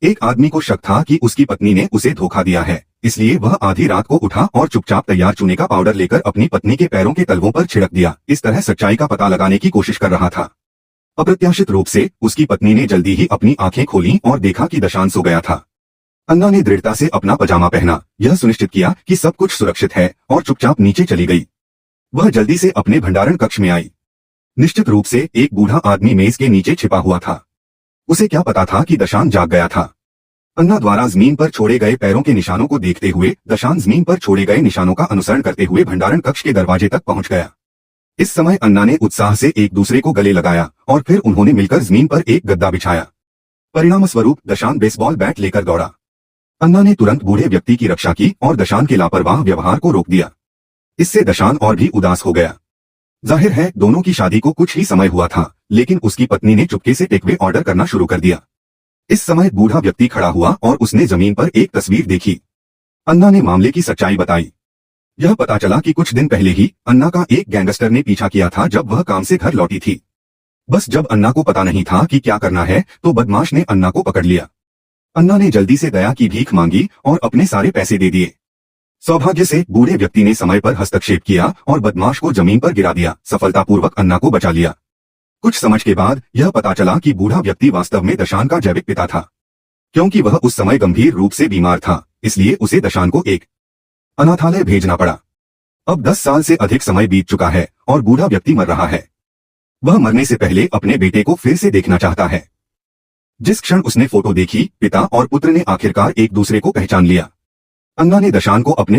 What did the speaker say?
एक आदमी को शक था कि उसकी पत्नी ने उसे धोखा दिया है, इसलिए वह आधी रात को उठा और चुपचाप तैयार चूने का पाउडर लेकर अपनी पत्नी के पैरों के तलवों पर छिड़क दिया। इस तरह सच्चाई का पता लगाने की कोशिश कर रहा था। अप्रत्याशित रूप से उसकी पत्नी ने जल्दी ही अपनी आंखें खोलीं और देखा कि दशान सो गया था। अन्ना ने दृढ़ता से अपना पजामा पहना, यह सुनिश्चित किया कि सब कुछ सुरक्षित है और चुपचाप नीचे चली गई। वह जल्दी से अपने भंडारण कक्ष में आई। निश्चित रूप से एक बूढ़ा आदमी मेज के नीचे छिपा हुआ था। उसे क्या पता था कि दशान जाग गया था। अन्ना द्वारा जमीन पर छोड़े गए पैरों के निशानों को देखते हुए दशान जमीन पर छोड़े गए निशानों का अनुसरण करते हुए भंडारण कक्ष के दरवाजे तक पहुंच गया। इस समय अन्ना ने उत्साह से एक दूसरे को गले लगाया और फिर उन्होंने मिलकर जमीन पर एक गद्दा बिछाया। परिणाम स्वरूप दशान बेसबॉल बैट लेकर दौड़ा। अन्ना ने तुरंत बूढ़े व्यक्ति की रक्षा की और दशान के लापरवाह व्यवहार को रोक दिया। इससे दशान और भी उदास हो गया। जाहिर है दोनों की शादी को कुछ ही समय हुआ था, लेकिन उसकी पत्नी ने चुपके से टेकवे ऑर्डर करना शुरू कर दिया। इस समय बूढ़ा व्यक्ति खड़ा हुआ और उसने जमीन पर एक तस्वीर देखी। अन्ना ने मामले की सच्चाई बताई। यह पता चला कि कुछ दिन पहले ही अन्ना का एक गैंगस्टर ने पीछा किया था जब वह काम से घर लौटी थी। बस जब अन्ना को पता नहीं था कि क्या करना है तो बदमाश ने अन्ना को पकड़ लिया। अन्ना ने जल्दी से दया की भीख मांगी और अपने सारे पैसे दे दिए। सौभाग्य से बूढ़े व्यक्ति ने समय पर हस्तक्षेप किया और बदमाश को जमीन पर गिरा दिया, सफलतापूर्वक अन्ना को बचा लिया। कुछ समझ के बाद यह पता चला कि बूढ़ा व्यक्ति वास्तव में दशान का जैविक पिता था। क्योंकि वह उस समय गंभीर रूप से बीमार था, इसलिए उसे दशान को एक अनाथालय भेजना पड़ा। अब 10 साल से अधिक समय बीत चुका है और बूढ़ा व्यक्ति मर रहा है। वह मरने से पहले अपने बेटे को फिर से देखना चाहता है। जिस क्षण उसने फोटो देखी, पिता और पुत्र ने आखिरकार एक दूसरे को पहचान लिया। अन्ना ने दशान को अपने